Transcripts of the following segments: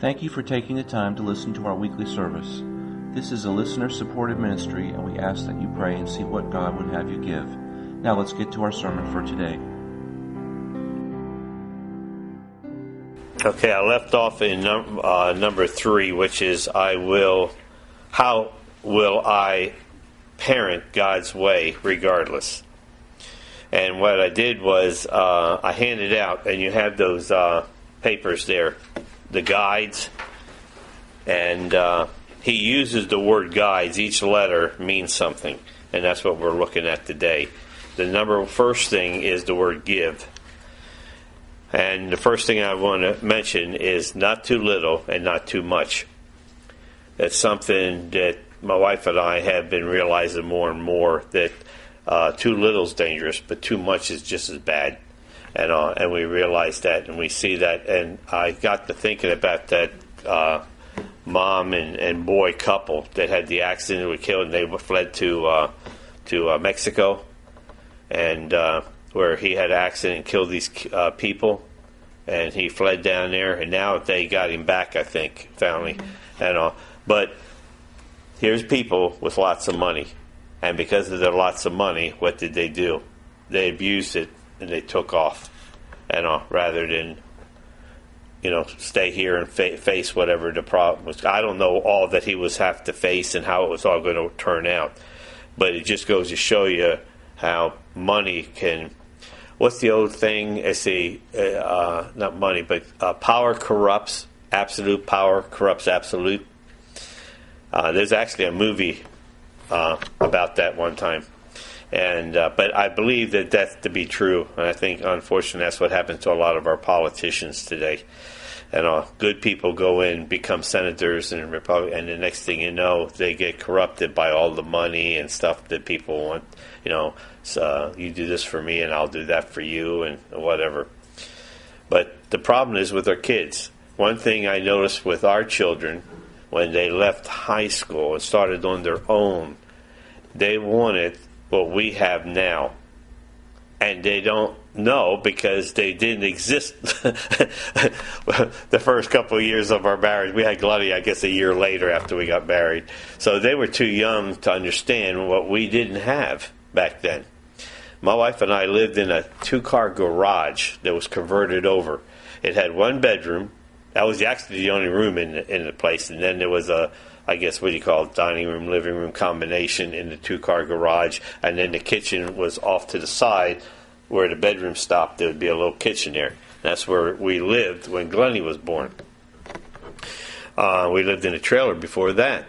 Thank you for taking the time to listen to our weekly service. This is a listener-supported ministry, and we ask that you pray and see what God would have you give. Now let's get to our sermon for today. Okay, I left off in number 3, which is how will I parent God's way regardless? And what I did was I handed out, and you have those papers there, the guides, and he uses the word guides. Each letter means something, and that's what we're looking at today. The first thing is the word give. And the first thing I want to mention is not too little and not too much. That's something that my wife and I have been realizing more and more, that too little is dangerous, but too much is just as bad. And we realize that, and we see that. And I got to thinking about that mom and boy couple that had the accident that was killed, and they fled to Mexico, and where he had an accident and killed these people, and he fled down there, and now they got him back, I think, finally. But here's people with lots of money, and because of their lots of money, what did they do? They abused it, and they took off, rather than stay here and face whatever the problem was. I don't know all that he was have to face and how it was all going to turn out, but it just goes to show you how money can. What's the old thing? It's not money, but power corrupts. Absolute power corrupts absolute. There's actually a movie about that one time. But I believe that that's to be true, and I think, unfortunately, that's what happens to a lot of our politicians today. And good people go in, become senators and Republicans, and the next thing you know, they get corrupted by all the money and stuff that people want. So you do this for me, and I'll do that for you, and whatever. But the problem is with our kids. One thing I noticed with our children, when they left high school and started on their own, they wanted what we have now, and they don't know because they didn't exist the first couple of years of our marriage. We had Glennie, I guess, a year later after we got married, so they were too young to understand what we didn't have back then. My wife and I lived in a 2-car garage that was converted over. It had 1 bedroom. That was actually the only room in the place, and then there was dining room, living room combination in the 2-car garage, and then the kitchen was off to the side where the bedroom stopped. There would be a little kitchen there. That's where we lived when Glennie was born. We lived in a trailer before that,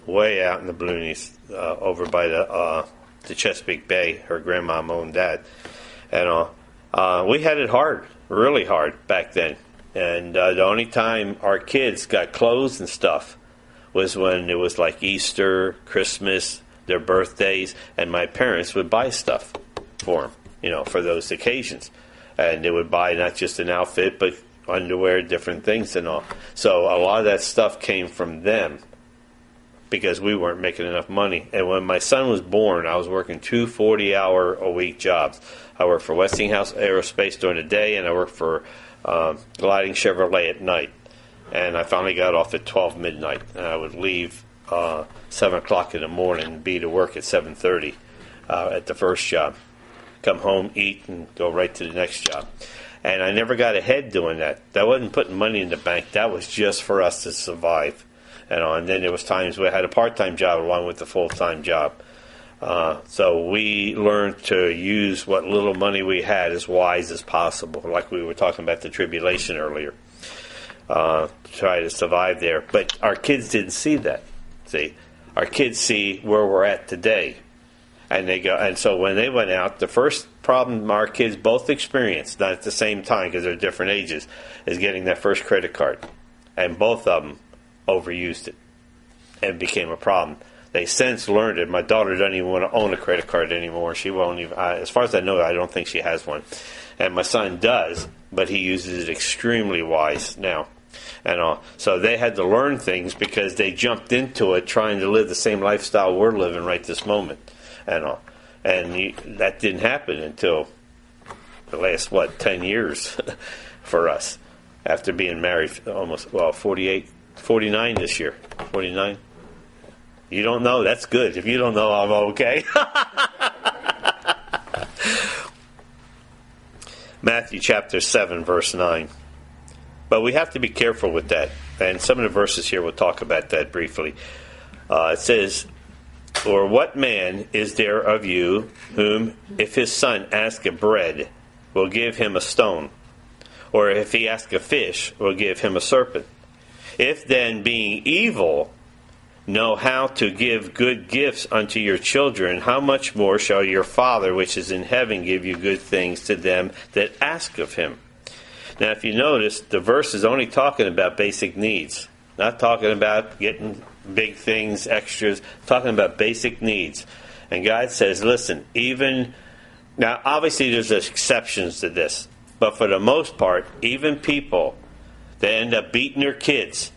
way out in the Balloonies, over by the Chesapeake Bay. Her grandmom owned that. And we had it hard, really hard back then. And the only time our kids got clothes and stuff was when it was like Easter, Christmas, their birthdays, and my parents would buy stuff for them, for those occasions. And they would buy not just an outfit, but underwear, different things and all. So a lot of that stuff came from them because we weren't making enough money. And when my son was born, I was working 2 40-hour-a-week jobs. I worked for Westinghouse Aerospace during the day, and I worked for Gliding Chevrolet at night. And I finally got off at 12 midnight, and I would leave 7 o'clock in the morning and be to work at 7:30 at the first job. Come home, eat, and go right to the next job. And I never got ahead doing that. That wasn't putting money in the bank. That was just for us to survive. And then there was times where I had a part-time job along with the full-time job. So we learned to use what little money we had as wise as possible, like we were talking about the tribulation earlier. Try to survive there. But our kids didn't see that. See, our kids see where we're at today. And they go, and so when they went out, the first problem our kids both experienced, not at the same time because they're different ages, is getting that first credit card. And both of them overused it and became a problem. They since learned it. My daughter doesn't even want to own a credit card anymore. She won't even, as far as I know, I don't think she has one. And my son does, but he uses it extremely wise now. And so they had to learn things because they jumped into it trying to live the same lifestyle we're living right this moment. And that didn't happen until the last, 10 years for us. after being married almost, 49 this year. 49. You don't know? That's good. If you don't know, I'm okay. Matthew chapter 7, verse 9. But we have to be careful with that. And some of the verses here, we'll talk about that briefly. It says, or what man is there of you whom, if his son ask a bread, will give him a stone? Or if he ask a fish, will give him a serpent? If then, being evil, know how to give good gifts unto your children, how much more shall your Father which is in heaven give you good things to them that ask of him? Now, if you notice, the verse is only talking about basic needs. Not talking about getting big things, extras. Talking about basic needs. And God says, listen, now obviously there's exceptions to this. But for the most part, even people that end up beating their kids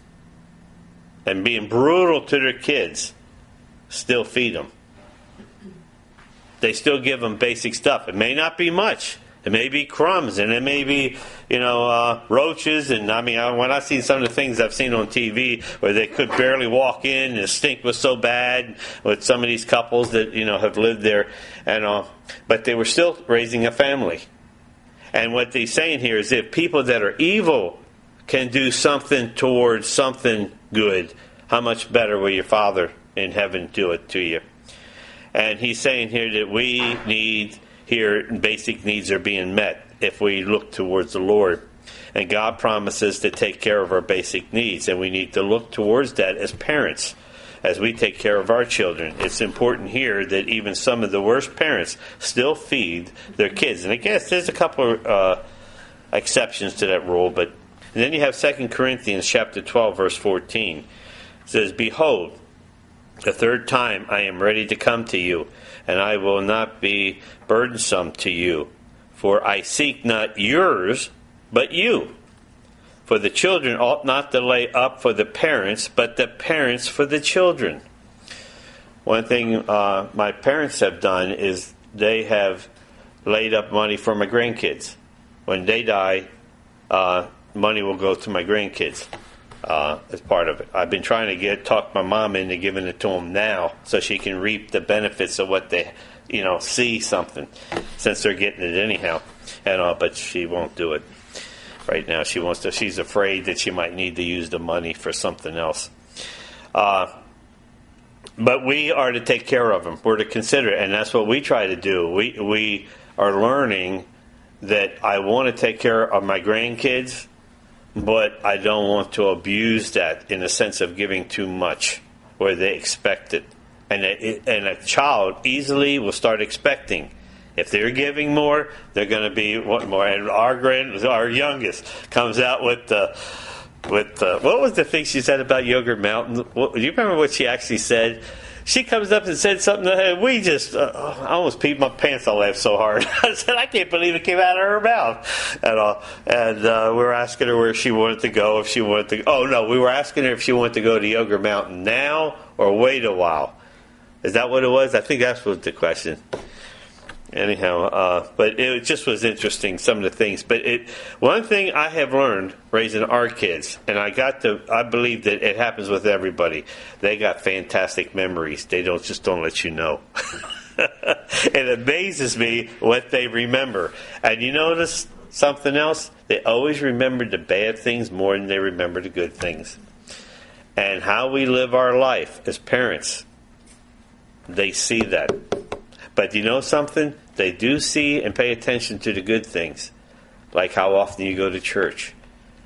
and being brutal to their kids still feed them. They still give them basic stuff. It may not be much. It may be crumbs, and it may be, roaches. And when I see some of the things I've seen on TV where they could barely walk in, and the stink was so bad with some of these couples that have lived there, and but they were still raising a family. And what they're saying here is, if people that are evil can do something towards something good, how much better will your Father in heaven do it to you? And he's saying here that we need. Here, basic needs are being met if we look towards the Lord. And God promises to take care of our basic needs. And we need to look towards that as parents, as we take care of our children. It's important here that even some of the worst parents still feed their kids. And I guess there's a couple of exceptions to that rule. But then you have 2 Corinthians chapter 12, verse 14. It says, behold, the third time I am ready to come to you, and I will not be burdensome to you. For I seek not yours, but you. For the children ought not to lay up for the parents, but the parents for the children. One thing my parents have done is they have laid up money for my grandkids. When they die, money will go to my grandkids. As part of it. I've been trying to talk my mom into giving it to them now so she can reap the benefits of what they, see something, since they're getting it anyhow. But she won't do it right now. She's afraid that she might need to use the money for something else. But we are to take care of them. We're to consider it, and that's what we try to do. We are learning that I want to take care of my grandkids, but I don't want to abuse that in the sense of giving too much where they expect it. And a child easily will start expecting. If they're giving more, they're going to be wanting more. And our youngest comes out with what was the thing she said about Yogurt Mountain? Do you remember what she actually said? She comes up and said something that we just, I almost peed my pants. I laughed so hard. I said, I can't believe it came out of her mouth. And we were asking her where she wanted to go, if she wanted to. Oh, no, we were asking her if she wanted to go to Yogurt Mountain now or wait a while. Is that what it was? I think that's what the question. Anyhow, but it just was interesting, some of the things. But one thing I have learned raising our kids, and I believe that it happens with everybody. They got fantastic memories. They don't let you know. It amazes me what they remember. And you notice something else? They always remember the bad things more than they remember the good things. And how we live our life as parents, they see that. But you know something? They do see and pay attention to the good things. Like how often you go to church.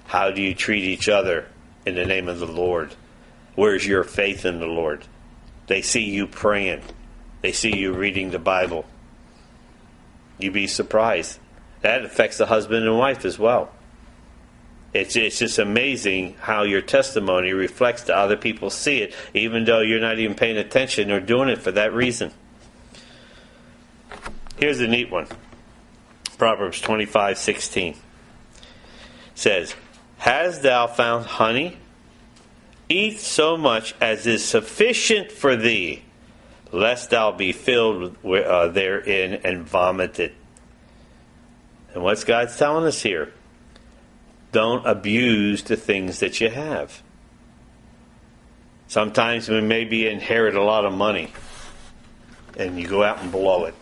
How do you treat each other in the name of the Lord? Where's your faith in the Lord? They see you praying. They see you reading the Bible. You'd be surprised. That affects the husband and wife as well. It's just amazing how your testimony reflects to other people see it, even though you're not even paying attention or doing it for that reason. Here's a neat one. Proverbs 25:16 says, "Hast thou found honey? Eat so much as is sufficient for thee, lest thou be filled therein and vomited." And what's God telling us here? don't abuse the things that you have. Sometimes we maybe inherit a lot of money and you go out and blow it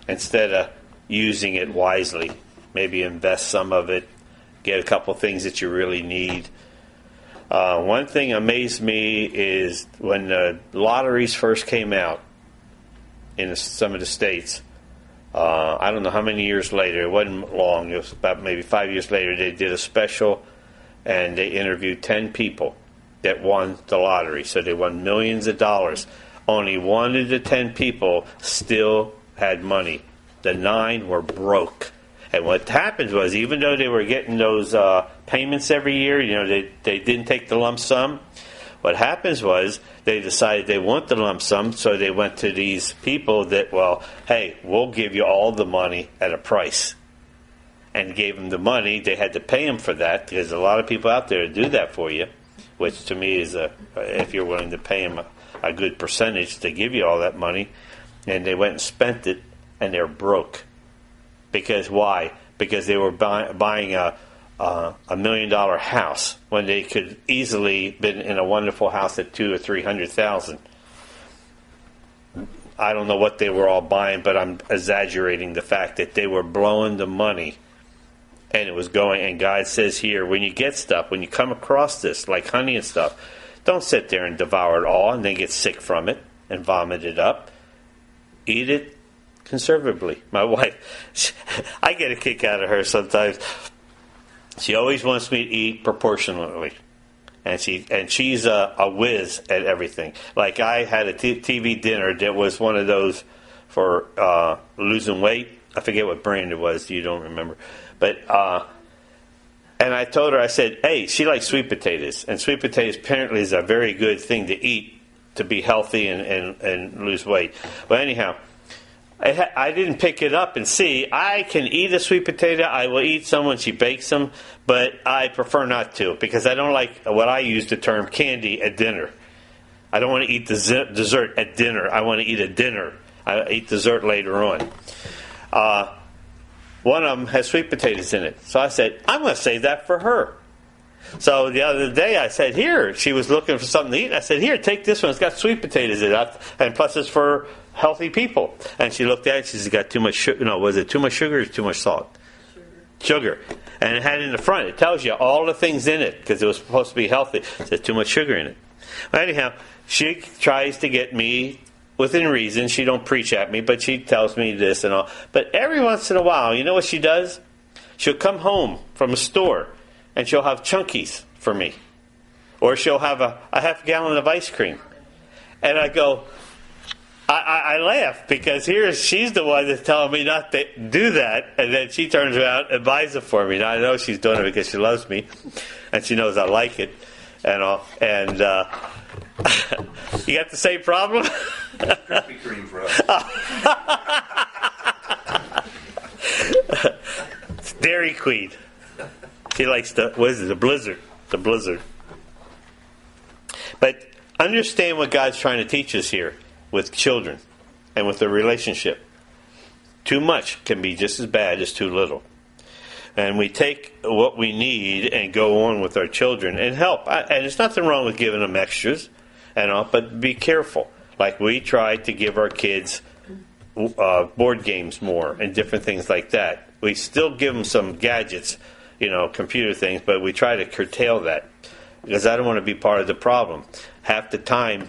instead of using it wisely. Maybe invest some of it, get a couple things that you really need. One thing amazed me is when the lotteries first came out in some of the states. I don't know how many years later. It wasn't long. It was about maybe 5 years later. They did a special, and they interviewed 10 people that won the lottery. So they won millions of dollars. Only one of the 10 people still had money. The 9 were broke. And what happened was, even though they were getting those payments every year, they didn't take the lump sum. What happens was they decided they want the lump sum, so they went to these people that, well, hey, we'll give you all the money at a price. And gave them the money. They had to pay them for that, because there's a lot of people out there to do that for you, which to me is, if you're willing to pay them a good percentage, to give you all that money. And they went and spent it, and they're broke. Because why? Because they were buying a $1 million house when they could easily been in a wonderful house at $200,000 or $300,000. I don't know what they were all buying, but I'm exaggerating the fact that they were blowing the money, and it was going. And God says here, when you get stuff, when you come across this, like honey and stuff, don't sit there and devour it all and then get sick from it and vomit it up. Eat it conservatively. My wife, I get a kick out of her sometimes. She always wants me to eat proportionately, and she's a whiz at everything. Like I had a TV dinner that was one of those for losing weight. I forget what brand it was. You don't remember, but and I told her, I said, hey, she likes sweet potatoes, and sweet potatoes apparently is a very good thing to eat to be healthy and lose weight. But anyhow, I didn't pick it up and see. I can eat a sweet potato. I will eat some when she bakes them, but I prefer not to, because I don't like what I use the term candy at dinner. I don't want to eat dessert at dinner. I want to eat a dinner. I eat dessert later on. One of them has sweet potatoes in it. So I said, I'm going to save that for her. So the other day I said, here, she was looking for something to eat. I said, here, take this one. It's got sweet potatoes in it. And plus it's for healthy people. And she looked at it. She said, got too much sugar. No, was it too much sugar or too much salt? Sugar. And it had in the front. It tells you all the things in it, because it was supposed to be healthy. It said too much sugar in it. Well, anyhow, she tries to get me, within reason. She don't preach at me, but she tells me this and all. But every once in a while, you know what she does? She'll come home from a store, and she'll have Chunkies for me. Or she'll have a half gallon of ice cream. And I go, I laugh, because she's the one that's telling me not to do that, and then she turns around and buys it for me. Now I know she's doing it because she loves me, and she knows I like it, and all. And you got the same problem? Krispy Kreme for us. It's Dairy Queen. She likes the Blizzard. The Blizzard. But understand what God's trying to teach us here with children and with the relationship. Too much can be just as bad as too little. And we take what we need and go on with our children and help. And there's nothing wrong with giving them extras and all, but be careful. Like we try to give our kids board games more and different things like that. We still give them some gadgets, computer things, but we try to curtail that, because I don't want to be part of the problem. Half the time,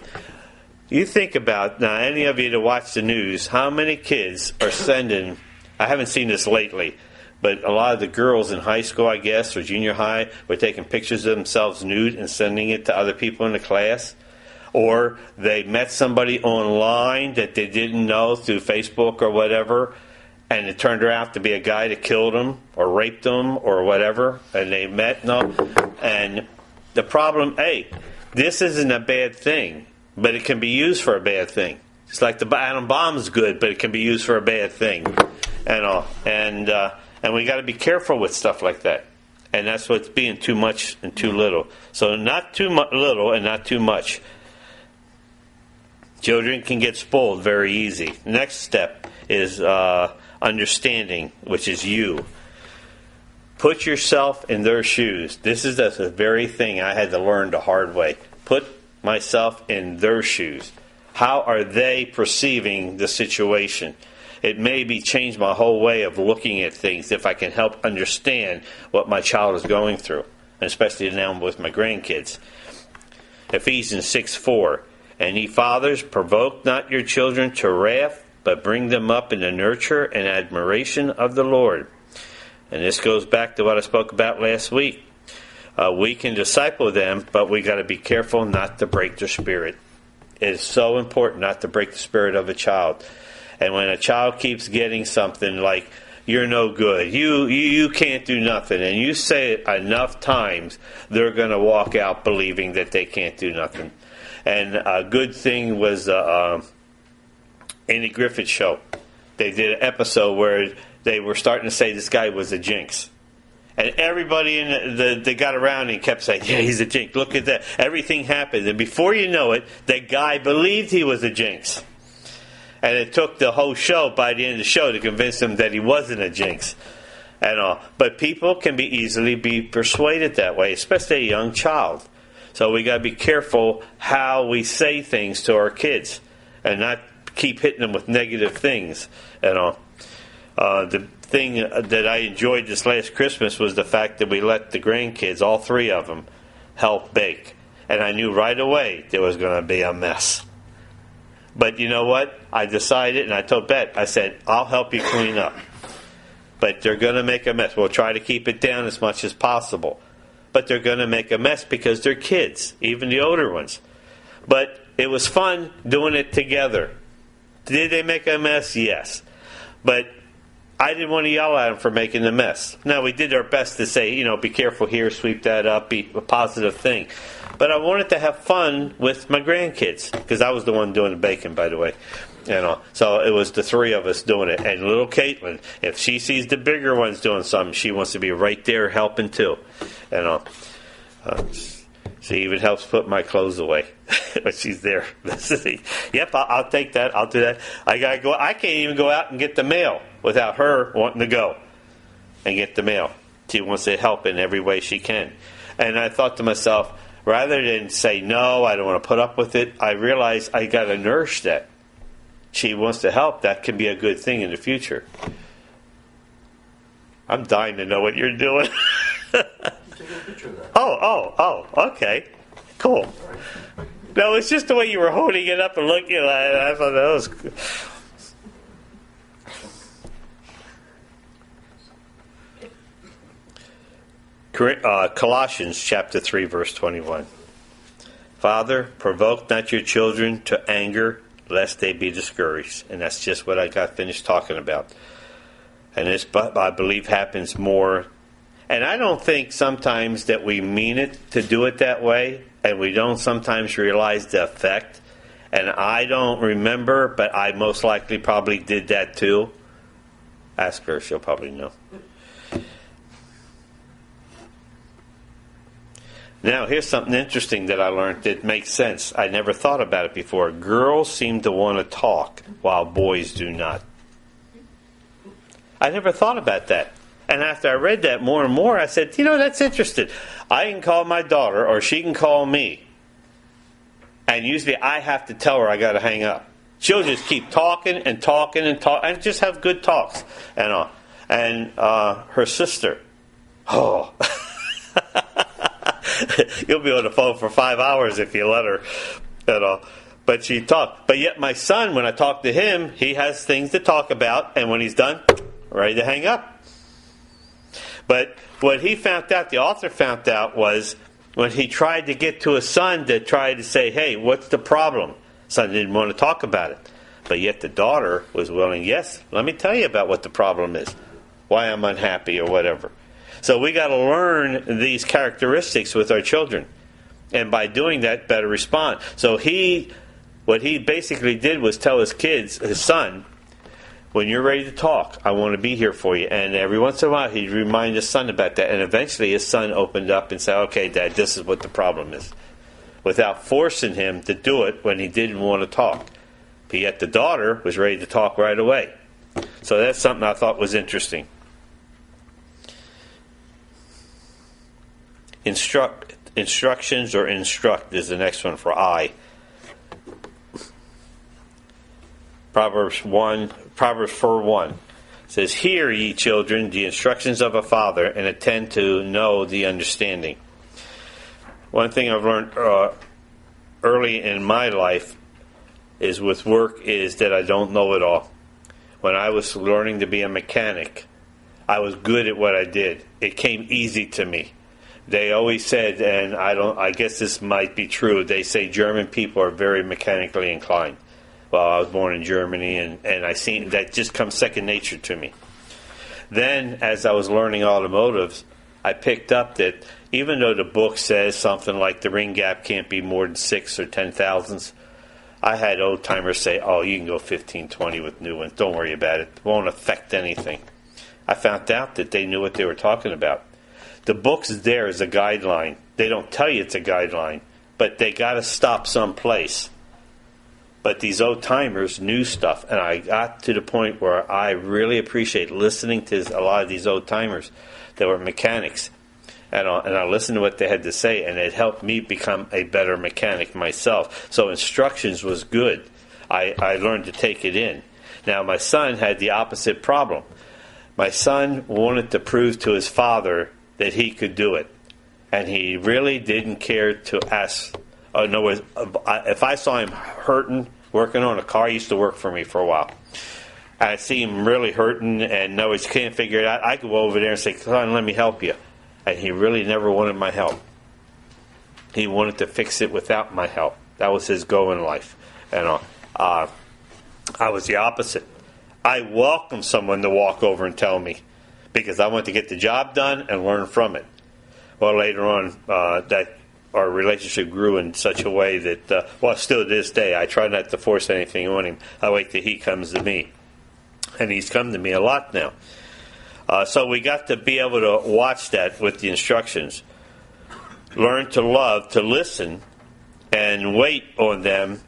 you think about, now any of you that watch the news, how many kids are sending, I haven't seen this lately, but a lot of the girls in high school, I guess, or junior high, were taking pictures of themselves nude and sending it to other people in the class. Or they met somebody online that they didn't know through Facebook or whatever, and it turned out to be a guy that killed them or raped them or whatever, and they met. And the problem, this isn't a bad thing, but it can be used for a bad thing. It's like the atom bomb is good, but it can be used for a bad thing, and all. And we got to be careful with stuff like that. And that's what's being too much and too little. So not too little and not too much. Children can get spoiled very easy. Next step is understanding, which is you. Put yourself in their shoes. This is the very thing I had to learn the hard way. Put myself in their shoes. How are they perceiving the situation? It maybe changed my whole way of looking at things if I can help understand what my child is going through, and especially now with my grandkids. Ephesians 6:4, and ye fathers, provoke not your children to wrath, but bring them up in the nurture and admiration of the Lord. And this goes back to what I spoke about last week. We can disciple them, but we got to be careful not to break their spirit. It is so important not to break the spirit of a child. And when a child keeps getting something like, you're no good, you can't do nothing, and you say it enough times, they're going to walk out believing that they can't do nothing. And a good thing was Andy Griffith show. They did an episode where they were starting to say this guy was a jinx. And everybody that got around him kept saying, yeah, he's a jinx. Look at that. Everything happened. And before you know it, that guy believed he was a jinx. And it took the whole show, by the end of the show, to convince him that he wasn't a jinx. And all. But people can easily be persuaded that way, especially a young child. So we got to be careful how we say things to our kids and not keep hitting them with negative things and all. The thing that I enjoyed this last Christmas was the fact that we let the grandkids, all three of them, help bake. And I knew right away there was going to be a mess. But you know what? I decided, and I told Bet, I said, I'll help you clean up. But they're going to make a mess. We'll try to keep it down as much as possible. But they're going to make a mess because they're kids, even the older ones. But it was fun doing it together. Did they make a mess? Yes. But I didn't want to yell at them for making the mess. Now, we did our best to say, be careful here, sweep that up, be a positive thing. But I wanted to have fun with my grandkids, because I was the one doing the baking, by the way. So it was the three of us doing it. And little Caitlin, if she sees the bigger ones doing something, she wants to be right there helping too. She even helps put my clothes away when she's there. Yep, I'll take that. I'll do that. I gotta go. I can't even go out and get the mail without her wanting to go and get the mail. She wants to help in every way she can. And I thought to myself, rather than say no, I don't want to put up with it, I realized I got to nourish that. She wants to help. That can be a good thing in the future. I'm dying to know what you're doing. Take a picture of that. Oh, okay. Cool. No, it's just the way you were holding it up and looking at it. I thought that was good. Colossians chapter 3, verse 21. Father, provoke not your children to anger, lest they be discouraged. And that's just what I got finished talking about. And this, I believe, happens more. And I don't think sometimes that we mean it to do it that way, and we don't sometimes realize the effect. And I don't remember, but I most likely probably did that too. Ask her, she'll probably know. Now, here's something interesting that I learned that makes sense. I never thought about it before. Girls seem to want to talk while boys do not. I never thought about that. And after I read that more and more, I said, that's interesting. I can call my daughter, or she can call me. And usually I have to tell her I got to hang up. She'll just keep talking and talking and talking, and just have good talks. And her sister, you'll be on the phone for 5 hours if you let her. But she talked. But yet my son, when I talk to him, he has things to talk about, and when he's done, ready to hang up. But what he found out, the author found out, was when he tried to get to his son to try to say, hey, what's the problem? Son didn't want to talk about it. But yet the daughter was willing, yes, let me tell you about what the problem is, why I'm unhappy or whatever. So we got to learn these characteristics with our children. And by doing that, better respond. So what he basically did was tell his kids, his son, when you're ready to talk, I want to be here for you. And every once in a while, he'd remind his son about that. And eventually his son opened up and said, okay, Dad, this is what the problem is. Without forcing him to do it when he didn't want to talk. But yet the daughter was ready to talk right away. So that's something I thought was interesting. Instructions or instruct is the next one for I. Proverbs 4:1 says, "Hear, ye children, the instructions of a father, and attend to know the understanding." One thing I've learned early in my life is with work is that I don't know it all. When I was learning to be a mechanic, I was good at what I did. It came easy to me. They always said, and I guess this might be true, they say German people are very mechanically inclined. Well, I was born in Germany, and I seen that just comes second nature to me. Then, as I was learning automotives, I picked up that even though the book says something like the ring gap can't be more than 6 or 10 thousandths, I had old timers say, "Oh, you can go 15, 20 with new ones. Don't worry about it. It won't affect anything." I found out that they knew what they were talking about. The book's there as a guideline. They don't tell you it's a guideline, but they got to stop someplace. But these old timers knew stuff, and I got to the point where I really appreciate listening to a lot of these old timers that were mechanics. And I listened to what they had to say, and it helped me become a better mechanic myself. So instructions was good. I learned to take it in. Now, my son had the opposite problem. My son wanted to prove to his father that he could do it. And he really didn't care to ask. In other words, if I saw him hurting, working on a car, he used to work for me for a while. I see him really hurting, and no, he can't figure it out. I could go over there and say, "Son, let me help you." And he really never wanted my help. He wanted to fix it without my help. That was his goal in life. And I was the opposite. I welcomed someone to walk over and tell me, because I wanted to get the job done and learn from it. Well, later on, that our relationship grew in such a way that, still to this day, I try not to force anything on him. I wait till he comes to me. And he's come to me a lot now. So we got to be able to watch that with the instructions. Learn to love, to listen, and wait on them,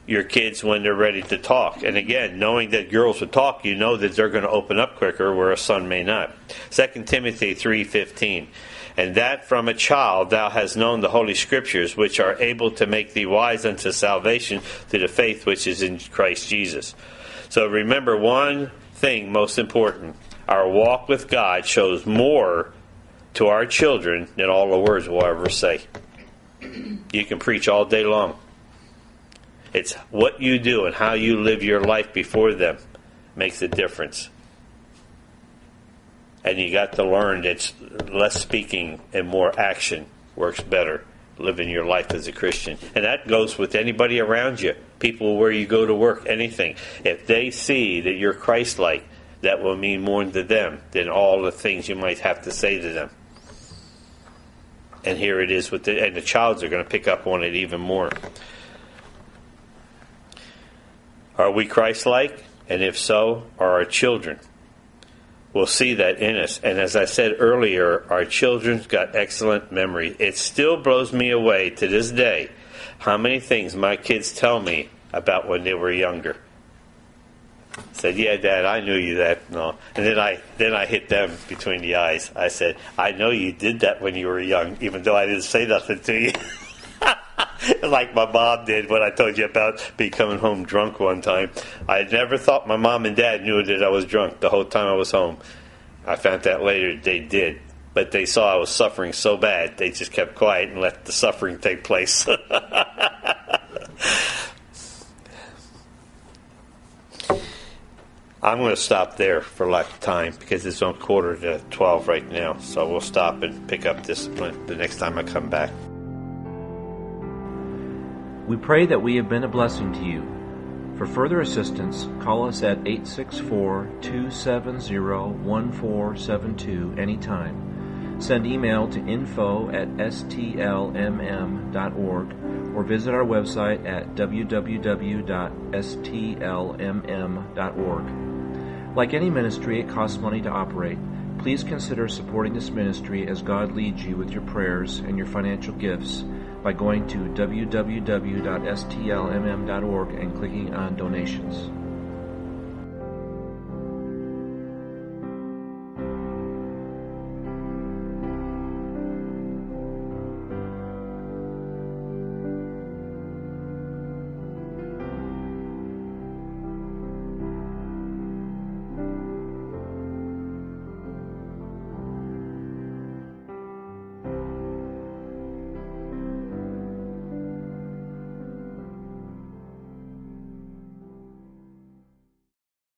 your kids, when they're ready to talk. And again, knowing that girls will talk, you know that they're going to open up quicker, where a son may not. 2 Timothy 3:15. "And that from a child thou hast known the Holy Scriptures, which are able to make thee wise unto salvation through the faith which is in Christ Jesus." So remember one thing most important. Our walk with God shows more to our children than all the words we'll ever say. You can preach all day long. It's what you do and how you live your life before them makes a difference. And you got to learn that less speaking and more action works better, living your life as a Christian. And that goes with anybody around you, people where you go to work, anything. If they see that you're Christ-like, that will mean more to them than all the things you might have to say to them. And here it is with and the childs are going to pick up on it even more. Are we Christ-like? And if so, are our children? We'll see that in us. And as I said earlier, our children's got excellent memory. It still blows me away to this day how many things my kids tell me about when they were younger. I said, "Yeah, Dad, I knew you that." No. And then I hit them between the eyes. I said, "I know you did that when you were young, even though I didn't say nothing to you." Like my mom did when I told you about me coming home drunk one time. I never thought my mom and dad knew that I was drunk the whole time I was home. I found out later they did. But they saw I was suffering so bad, they just kept quiet and let the suffering take place. I'm going to stop there for lack of time because it's on 11:45 right now. So we'll stop and pick up discipline the next time I come back. We pray that we have been a blessing to you. For further assistance, call us at 864-270-1472 anytime. Send email to info@stlmm.org or visit our website at www.stlmm.org. Like any ministry, it costs money to operate. Please consider supporting this ministry as God leads you with your prayers and your financial gifts by going to www.stlmm.org and clicking on donations.